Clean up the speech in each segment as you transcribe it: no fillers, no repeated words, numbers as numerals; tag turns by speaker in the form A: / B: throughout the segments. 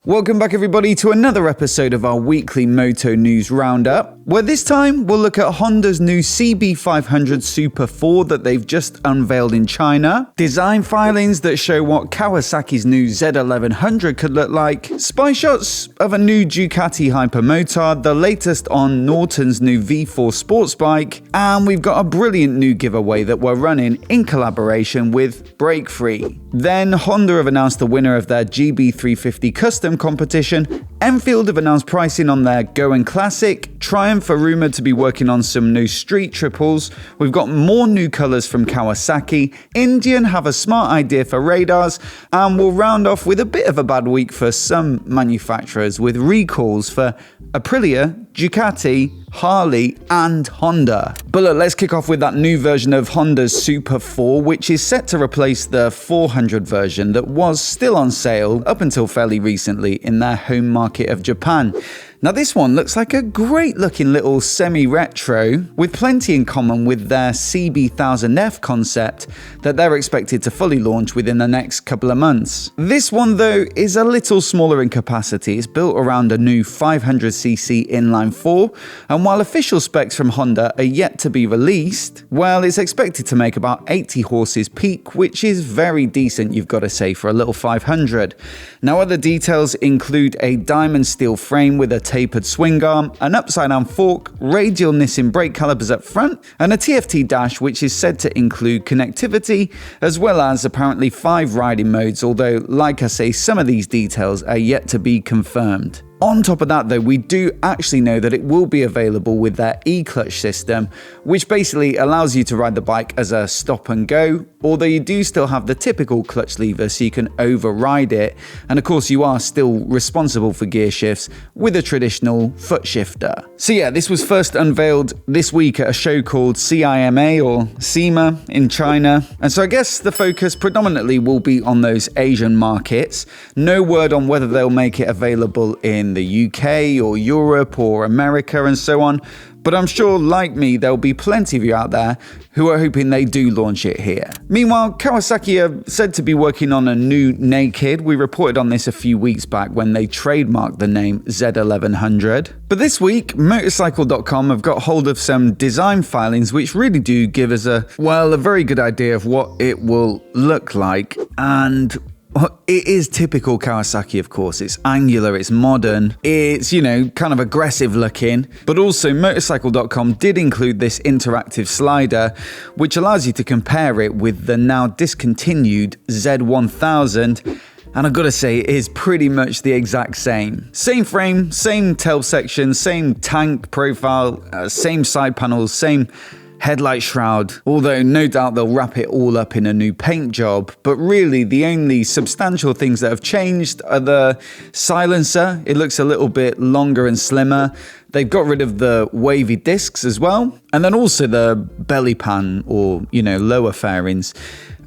A: Welcome back everybody to another episode of our weekly Moto News Roundup, where this time we'll look at Honda's new CB500 Super 4 that they've just unveiled in China, design filings that show what Kawasaki's new Z1100 could look like, spy shots of a new Ducati Hypermotard, the latest on Norton's new V4 sports bike, and we've got a brilliant new giveaway that we're running in collaboration with Break Free. Then Honda have announced the winner of their GB350 custom competition, Enfield have announced pricing on their GOAN Classic, Triumph are rumoured to be working on some new street triples, we've got more new colours from Kawasaki, Indian have a smart idea for radars, and we'll round off with a bit of a bad week for some manufacturers with recalls for Aprilia, Ducati, Harley and Honda. But look, let's kick off with that new version of Honda's Super 4, which is set to replace the 400 version that was still on sale up until fairly recently in their home market of Japan. Now this one looks like a great looking little semi-retro with plenty in common with their CB1000F concept that they're expected to fully launch within the next couple of months. This one though is a little smaller in capacity. It's built around a new 500cc inline 4, and while official specs from Honda are yet to be released, well, it's expected to make about 80 horses peak, which is very decent, you've got to say, for a little 500. Now other details include a diamond steel frame with a tapered swing arm, an upside down fork, radial Nissin brake calipers up front, and a TFT dash which is said to include connectivity, as well as apparently 5 riding modes, although like I say, some of these details are yet to be confirmed. On top of that though, we do actually know that it will be available with their e-clutch system, which basically allows you to ride the bike as a stop and go, although you do still have the typical clutch lever so you can override it, and of course you are still responsible for gear shifts with a traditional foot shifter. So yeah, this was first unveiled this week at a show called CIMA or SEMA in China, and so I guess the focus predominantly will be on those Asian markets. No word on whether they'll make it available in the UK or Europe or America and so on, but I'm sure, like me, there'll be plenty of you out there who are hoping they do launch it here. Meanwhile, Kawasaki are said to be working on a new naked. We reported on this a few weeks back when they trademarked the name Z1100. But this week, Motorcycle.com have got hold of some design filings which really do give us a very good idea of what it will look like, and it is typical Kawasaki, of course. It's angular, it's modern, it's, kind of aggressive looking. But also Motorcycle.com did include this interactive slider, which allows you to compare it with the now discontinued Z1000. And I've got to say, it is pretty much the exact same. Same frame, same tail section, same tank profile, same side panels, same headlight shroud, although no doubt they'll wrap it all up in a new paint job. But really the only substantial things that have changed are the silencer. It looks a little bit longer and slimmer. They've got rid of the wavy discs as well, and then also the belly pan, or lower fairings,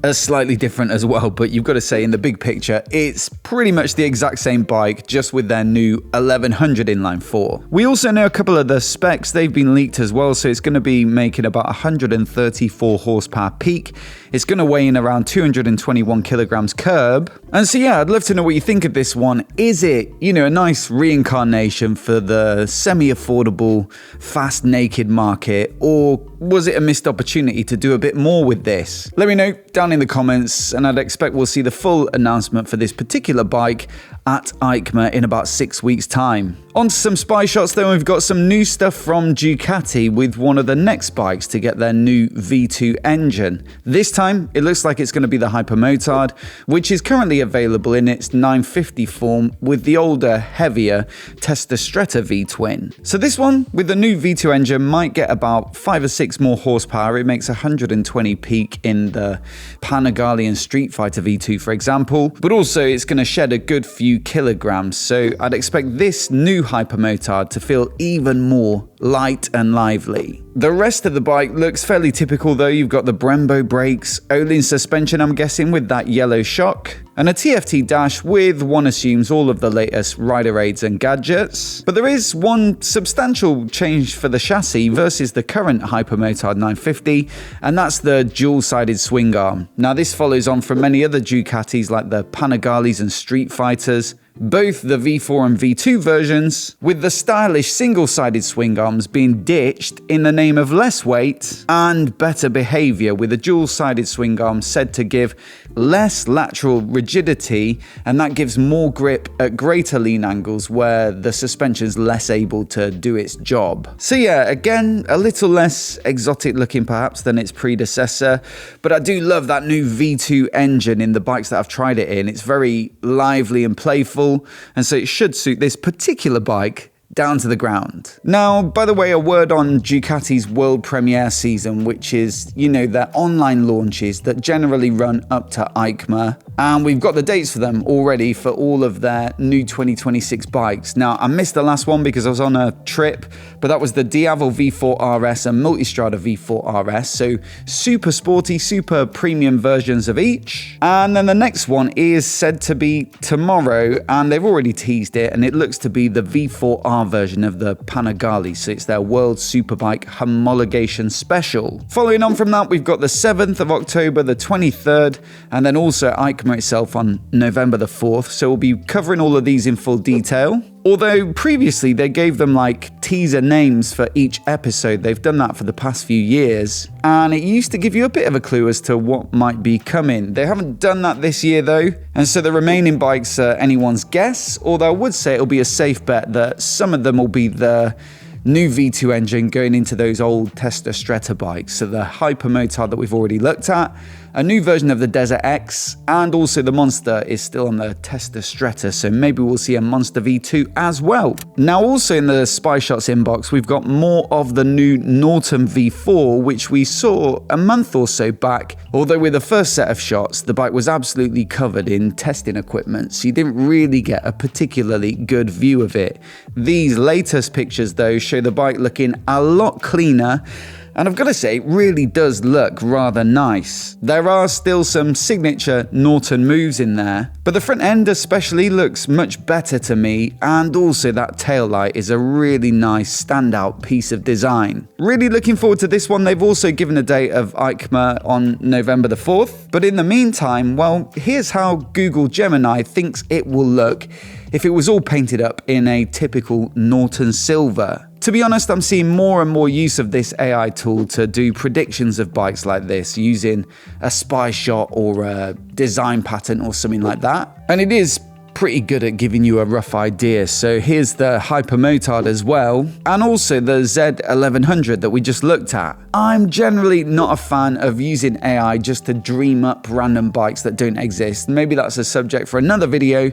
A: are slightly different as well. But you've got to say, in the big picture, it's pretty much the exact same bike, just with their new 1100 inline 4. We also know a couple of the specs. They've been leaked as well, so it's going to be making about 134 horsepower peak. It's going to weigh in around 221 kilograms curb. And so yeah, I'd love to know what you think of this one. Is it, a nice reincarnation for the semi-affordable, fast naked market, or was it a missed opportunity to do a bit more with this? Let me know down in the comments, and I'd expect we'll see the full announcement for this particular bike at EICMA in about 6 weeks' time. On to some spy shots though, we've got some new stuff from Ducati with one of the next bikes to get their new V2 engine. This time, it looks like it's going to be the Hypermotard, which is currently available in its 950 form with the older, heavier Testastretta V-twin. So this one, with the new V2 engine, might get about 5 or 6 more horsepower. It makes 120 peak in the Panigale and Street Fighter V2, for example, but also it's going to shed a good few kilograms, so I'd expect this new Hypermotard to feel even more light and lively. The rest of the bike looks fairly typical though. You've got the Brembo brakes, Öhlins suspension I'm guessing with that yellow shock, and a TFT dash with, one assumes, all of the latest rider aids and gadgets. But there is one substantial change for the chassis versus the current Hypermotard 950, and that's the dual-sided swing arm. Now this follows on from many other Ducatis like the Panigales and Street Fighters, both the V4 and V2 versions, with the stylish single-sided swing arms being ditched in the name of less weight and better behavior, with a dual-sided swing arm said to give less lateral rigidity, and that gives more grip at greater lean angles where the suspension's less able to do its job. So yeah, again, a little less exotic looking perhaps than its predecessor, but I do love that new V2 engine in the bikes that I've tried it in. It's very lively and playful, and so it should suit this particular bike down to the ground. Now, by the way, a word on Ducati's world premiere season, which is, you know, their online launches that generally run up to EICMA. And we've got the dates for them already for all of their new 2026 bikes. Now, I missed the last one because I was on a trip, but that was the Diavel V4 RS and Multistrada V4 RS. So super sporty, super premium versions of each. And then the next one is said to be tomorrow, and they've already teased it, and it looks to be the V4R version of the Panigale, so it's their World Superbike homologation special. Following on from that, we've got the 7th of October, the 23rd, and then also EICMA itself on November the 4th, so we'll be covering all of these in full detail. Although previously they gave them like teaser names for each episode. They've done that for the past few years, and it used to give you a bit of a clue as to what might be coming. They haven't done that this year though, and so the remaining bikes are anyone's guess, although I would say it'll be a safe bet that some of them will be the new V2 engine going into those old Testa Stretta bikes. So the Hypermotard that we've already looked at, a new version of the Desert X, and also the Monster is still on the Testa Stretta, so maybe we'll see a Monster V2 as well. Now also in the Spy Shots inbox, we've got more of the new NORTON V4, which we saw a month or so back, although with the first set of shots, the bike was absolutely covered in testing equipment, so you didn't really get a particularly good view of it. These latest pictures though show the bike looking a lot cleaner, and I've got to say, it really does look rather nice. There are still some signature NORTON moves in there, but the front end especially looks much better to me, and also that taillight is a really nice standout piece of design. Really looking forward to this one. They've also given a date of EICMA on November the 4th, but in the meantime, well, here's how Google Gemini thinks it will look if it was all painted up in a typical NORTON silver. To be honest, I'm seeing more and more use of this AI tool to do predictions of bikes like this using a spy shot or a design pattern or something like that. And it is pretty good at giving you a rough idea. So here's the Hypermotard as well, and also the Z1100 that we just looked at. I'm generally not a fan of using AI just to dream up random bikes that don't exist. Maybe that's a subject for another video,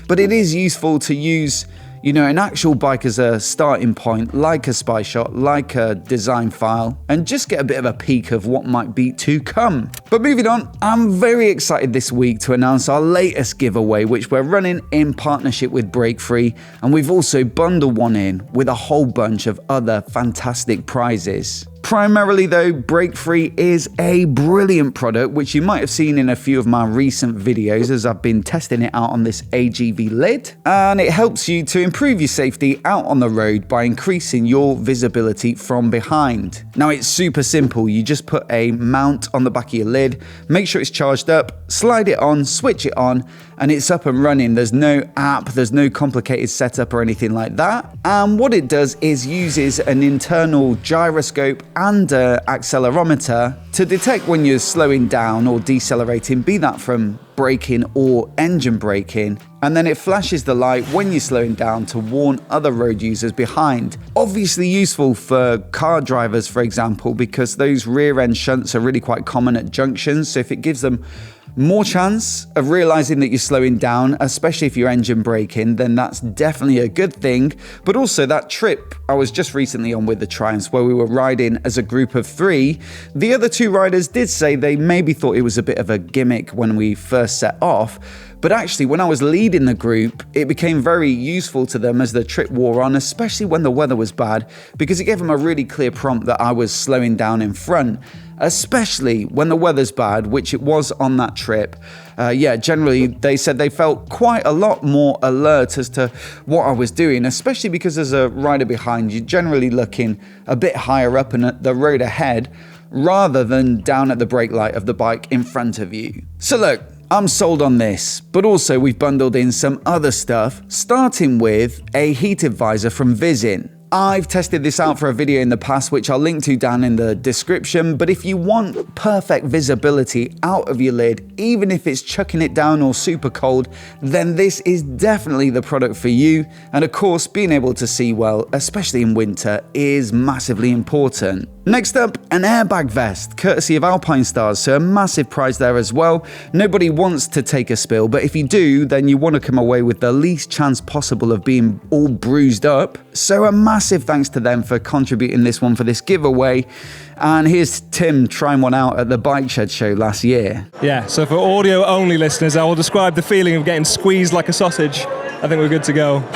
A: but it is useful to use, you know, an actual bike as a starting point, like a spy shot, like a design file, and just get a bit of a peek of what might be to come. But moving on, I'm very excited this week to announce our latest giveaway, which we're running in partnership with Breakfree, and we've also bundled one in with a whole bunch of other fantastic prizes. Primarily though, Breakfree is a brilliant product, which you might have seen in a few of my recent videos as I've been testing it out on this AGV lid, and it helps you to improve your safety out on the road by increasing your visibility from behind. Now it's super simple. You just put a mount on the back of your lid, make sure it's charged up, slide it on, switch it on, and it's up and running. There's no app, there's no complicated setup or anything like that. And what it does is uses an internal gyroscope and an accelerometer to detect when you're slowing down or decelerating, be that from braking or engine braking, and then it flashes the light when you're slowing down to warn other road users behind. Obviously useful for car drivers, for example, because those rear end shunts are really quite common at junctions, so if it gives them more chance of realizing that you're slowing down, especially if you're engine braking, then that's definitely a good thing. But also that trip I was just recently on with the Triumphs where we were riding as a group of 3, the other 2 riders did say they maybe thought it was a bit of a gimmick when we first set off, but actually when I was leading the group, it became very useful to them as the trip wore on, especially when the weather was bad, because it gave them a really clear prompt that I was slowing down in front, especially when the weather's bad, which it was on that trip. Generally they said they felt quite a lot more alert as to what I was doing, especially because as a rider behind you, generally looking a bit higher up and at the road ahead rather than down at the brake light of the bike in front of you. So look, I'm sold on this, but also we've bundled in some other stuff, starting with a heated visor from Visin. I've tested this out for a video in the past, which I'll link to down in the description, but if you want perfect visibility out of your lid, even if it's chucking it down or super cold, then this is definitely the product for you. And of course, being able to see well, especially in winter, is massively important. Next up, an airbag vest, courtesy of Alpinestars, so a massive prize there as well. Nobody wants to take a spill, but if you do, then you want to come away with the least chance possible of being all bruised up. So a massive thanks to them for contributing this one for this giveaway. And here's Tim trying one out at the Bike Shed show last year.
B: Yeah, so for audio only listeners, I will describe the feeling of getting squeezed like a sausage. I think we're good to go.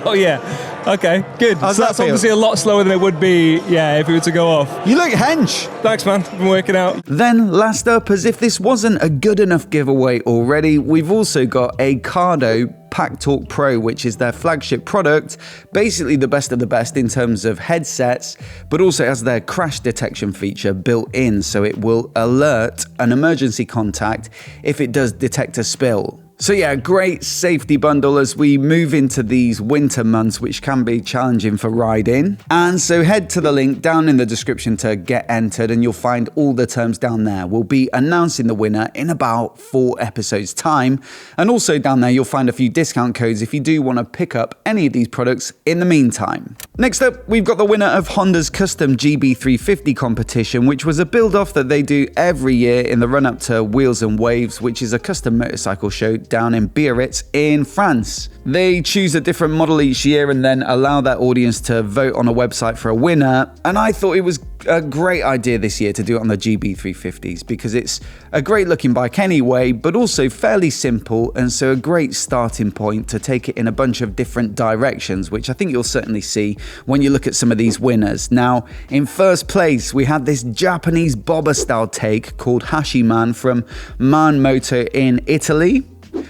B: Oh yeah. Okay, good. So that's obviously a lot slower than it would be, yeah, if it were to go off.
A: You look hench.
B: Thanks, man. Been working out.
A: Then, last up, as if this wasn't a good enough giveaway already, we've also got a Cardo Pack Talk Pro, which is their flagship product, basically the best of the best in terms of headsets, but also has their crash detection feature built in, so it will alert an emergency contact if it does detect a spill. So yeah, great safety bundle as we move into these winter months, which can be challenging for riding. And so head to the link down in the description to get entered, and you'll find all the terms down there. We'll be announcing the winner in about 4 episodes time. And also down there, you'll find a few discount codes if you do want to pick up any of these products in the meantime. Next up, we've got the winner of Honda's custom GB350 competition, which was a build-off that they do every year in the run-up to Wheels and Waves, which is a custom motorcycle show down in Biarritz in France. They choose a different model each year and then allow their audience to vote on a website for a winner. And I thought it was a great idea this year to do it on the GB350s because it's a great looking bike anyway, but also fairly simple, and so a great starting point to take it in a bunch of different directions, which I think you'll certainly see when you look at some of these winners. Now, in first place, we had this Japanese bobber style take called Hashiman from Moto in Italy.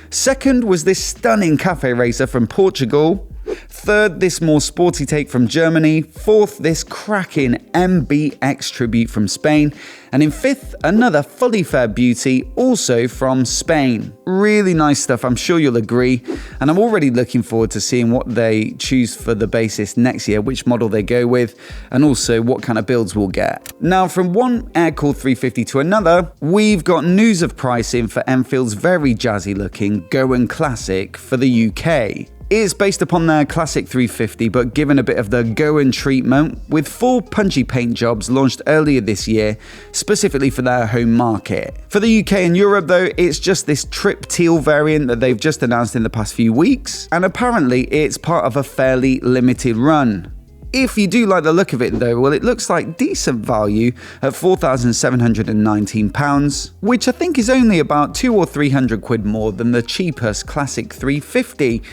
A: Second was this stunning cafe racer from Portugal. Third, this more sporty take from Germany. Fourth, this cracking MBX tribute from Spain. And in fifth, another fully fair beauty, also from Spain. Really nice stuff, I'm sure you'll agree. And I'm already looking forward to seeing what they choose for the basis next year, which model they go with, and also what kind of builds we'll get. Now, from one air-cooled 350 to another, we've got news of pricing for Enfield's very jazzy looking GOAN Classic for the UK. It's based upon their classic 350, but given a bit of the GOAN treatment, with 4 punchy paint jobs launched earlier this year, specifically for their home market. For the UK and Europe though, it's just this trip teal variant that they've just announced in the past few weeks, and apparently it's part of a fairly limited run. If you do like the look of it though, well, it looks like decent value at £4,719, which I think is only about 200 or 300 quid more than the cheapest classic 350.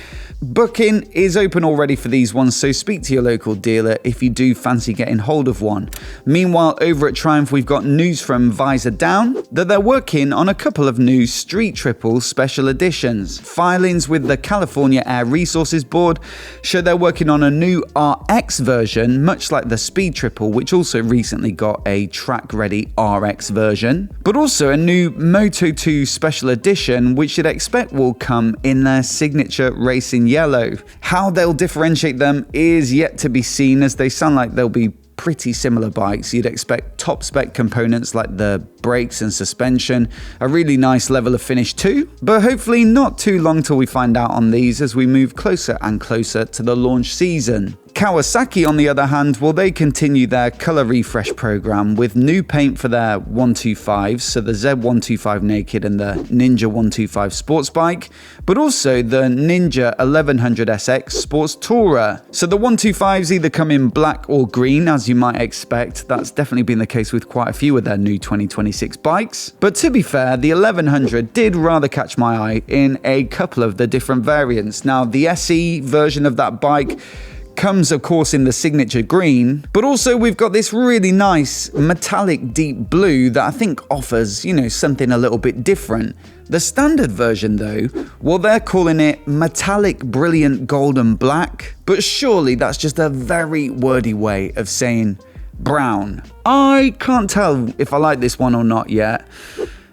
A: Booking is open already for these ones, so speak to your local dealer if you do fancy getting hold of one. Meanwhile, over at Triumph, we've got news from Visor Down that they're working on a couple of new Street Triples special editions. Filings with the California Air Resources Board show they're working on a new RX version, much like the Speed Triple, which also recently got a track-ready RX version, but also a new Moto 2 special edition, which you'd expect will come in their signature racing yellow. How they'll differentiate them is yet to be seen, as they sound like they'll be pretty similar bikes. You'd expect top spec components like the brakes and suspension, a really nice level of finish too, but hopefully not too long till we find out on these as we move closer and closer to the launch season. Kawasaki, on the other hand, well, they continue their colour refresh program with new paint for their 125s, so the Z125 Naked and the Ninja 125 sports bike, but also the Ninja 1100 SX Sports Tourer. So the 125s either come in black or green, as you might expect. That's definitely been the case with quite a few of their new 2026 bikes. But to be fair, the 1100 did rather catch my eye in a couple of the different variants. Now, the SE version of that bike comes, of course, in the signature green, but also we've got this really nice metallic deep blue that I think offers, something a little bit different. The standard version though, well, they're calling it metallic brilliant golden black, but surely that's just a very wordy way of saying brown. I can't tell if I like this one or not yet.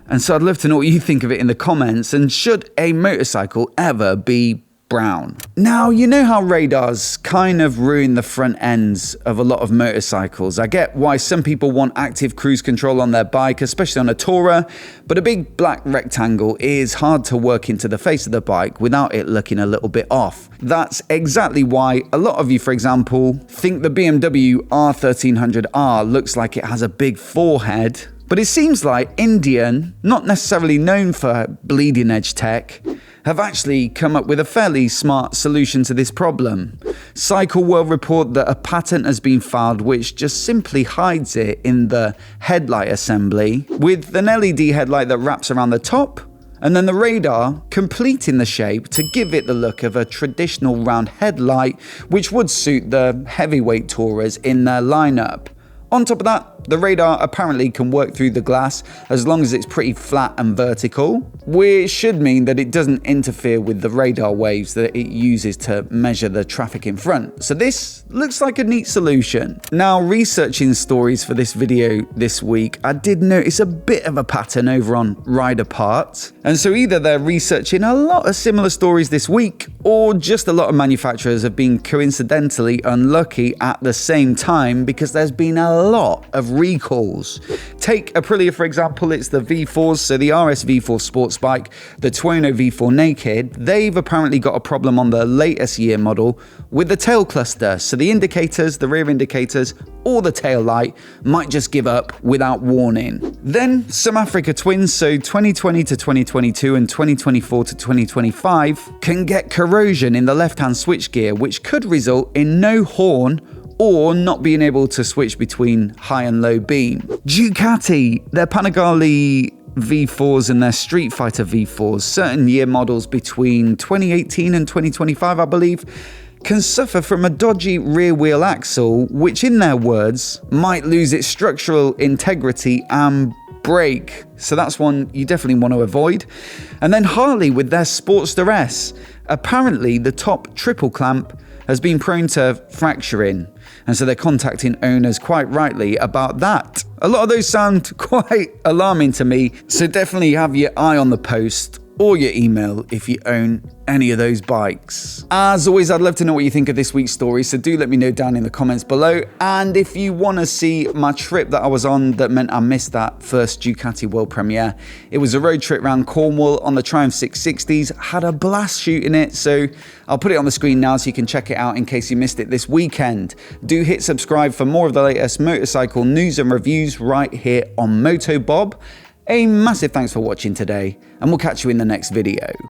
A: And so I'd love to know what you think of it in the comments. And should a motorcycle ever be brown? Now, you know how radars kind of ruin the front ends of a lot of motorcycles. I get why some people want active cruise control on their bike, especially on a tourer, but a big black rectangle is hard to work into the face of the bike without it looking a little bit off. That's exactly why a lot of you, for example, think the BMW R1300R looks like it has a big forehead. But it seems like Indian, not necessarily known for bleeding edge tech, have actually come up with a fairly smart solution to this problem. Cycle World report that a patent has been filed which just simply hides it in the headlight assembly, with an LED headlight that wraps around the top, and then the radar completing the shape to give it the look of a traditional round headlight, which would suit the heavyweight tourers in their lineup. On top of that, the radar apparently can work through the glass as long as it's pretty flat and vertical, which should mean that it doesn't interfere with the radar waves that it uses to measure the traffic in front. So this looks like a neat solution. Now, researching stories for this video this week, I did notice a bit of a pattern over on Rider Parts. And so either they're researching a lot of similar stories this week, or just a lot of manufacturers have been coincidentally unlucky at the same time, because there's been a lot of recalls. Take Aprilia for example, it's the V4s, so the RS V4 sports bike, the Tuono V4 Naked. They've apparently got a problem on the latest year model with the tail cluster, so the indicators, the rear indicators, or the tail light might just give up without warning. Then some Africa twins, so 2020 to 2022 and 2024 to 2025, can get corrosion in the left-hand switchgear, which could result in no horn or not being able to switch between high and low beam. Ducati, their Panigale V4s and their Street Fighter V4s, certain year models between 2018 and 2025, I believe, can suffer from a dodgy rear wheel axle, which in their words, might lose its structural integrity and break. So that's one you definitely want to avoid. And then Harley with their Sportster S, apparently the top triple clamp has been prone to fracturing, and so they're contacting owners quite rightly about that. A lot of those sound quite alarming to me, so definitely have your eye on the post or your email if you own any of those bikes. As always, I'd love to know what you think of this week's story, so do let me know down in the comments below. And if you want to see my trip that I was on that meant I missed that first Ducati world premiere, it was a road trip around Cornwall on the Triumph 660s. Had a blast shooting it, so I'll put it on the screen now so you can check it out in case you missed it this weekend. Do hit subscribe for more of the latest motorcycle news and reviews right here on MOTOBOB. A massive thanks for watching today, and we'll catch you in the next video.